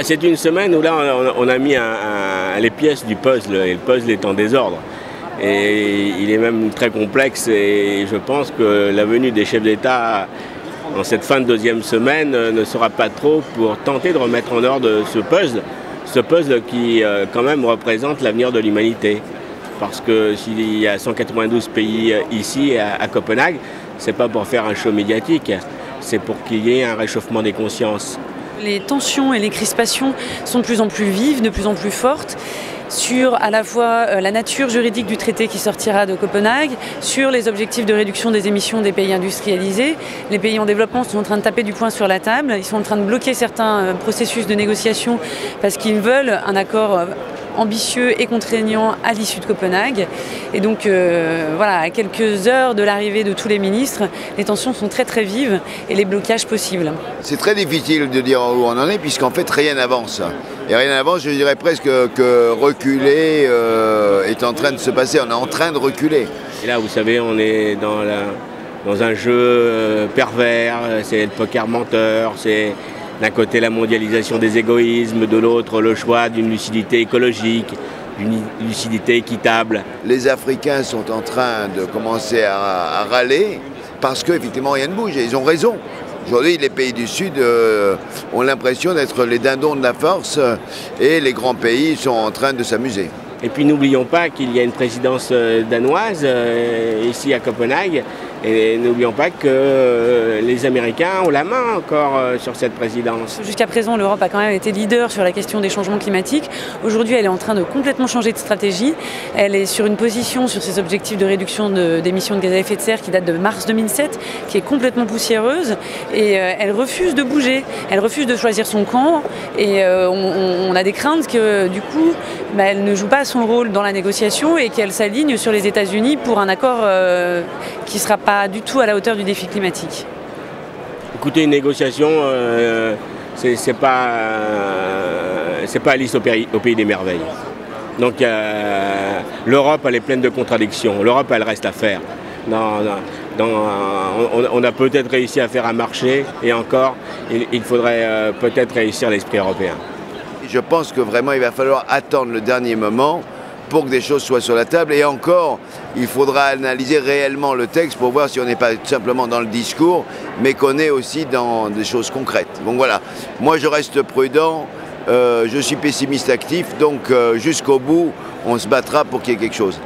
C'est une semaine où là on a mis les pièces du puzzle, et le puzzle est en désordre. Et il est même très complexe, et je pense que la venue des chefs d'État en cette fin de deuxième semaine ne sera pas trop pour tenter de remettre en ordre ce puzzle qui quand même représente l'avenir de l'humanité. Parce que s'il y a 192 pays ici à Copenhague, c'est pas pour faire un show médiatique, c'est pour qu'il y ait un réchauffement des consciences. Les tensions et les crispations sont de plus en plus vives, de plus en plus fortes, sur à la fois la nature juridique du traité qui sortira de Copenhague, sur les objectifs de réduction des émissions des pays industrialisés. Les pays en développement sont en train de taper du poing sur la table, ils sont en train de bloquer certains processus de négociation parce qu'ils veulent un accord ambitieux et contraignant à l'issue de Copenhague. Et donc voilà, à quelques heures de l'arrivée de tous les ministres, les tensions sont très très vives et les blocages possibles. C'est très difficile de dire où on en est puisqu'en fait rien n'avance. Et rien n'avance, je dirais presque que reculer est en train de se passer, on est en train de reculer. Et là vous savez, on est dans un jeu pervers, c'est le poker menteur, c'est d'un côté la mondialisation des égoïsmes, de l'autre le choix d'une lucidité écologique, d'une lucidité équitable. Les Africains sont en train de commencer à râler parce qu'effectivement rien ne bouge et ils ont raison. Aujourd'hui, les pays du Sud ont l'impression d'être les dindons de la force et les grands pays sont en train de s'amuser. Et puis n'oublions pas qu'il y a une présidence danoise ici à Copenhague. Et n'oublions pas que les Américains ont la main encore sur cette présidence. Jusqu'à présent, l'Europe a quand même été leader sur la question des changements climatiques. Aujourd'hui, elle est en train de complètement changer de stratégie. Elle est sur une position sur ses objectifs de réduction d'émissions de gaz à effet de serre qui date de mars 2007, qui est complètement poussiéreuse. Et elle refuse de bouger, elle refuse de choisir son camp. Et on a des craintes que, du coup, elle ne joue pas son rôle dans la négociation et qu'elle s'aligne sur les États-Unis pour un accord qui ne sera pas du tout à la hauteur du défi climatique. Écoutez, une négociation, c'est pas Alice au pays des merveilles. Donc l'Europe, elle est pleine de contradictions. L'Europe, elle reste à faire. On a peut-être réussi à faire un marché, et encore, il faudrait peut-être réussir l'esprit européen. Je pense que vraiment, il va falloir attendre le dernier moment pour que des choses soient sur la table. Et encore, il faudra analyser réellement le texte pour voir si on n'est pas simplement dans le discours, mais qu'on est aussi dans des choses concrètes. Donc voilà, moi je reste prudent, je suis pessimiste actif, donc jusqu'au bout, on se battra pour qu'il y ait quelque chose.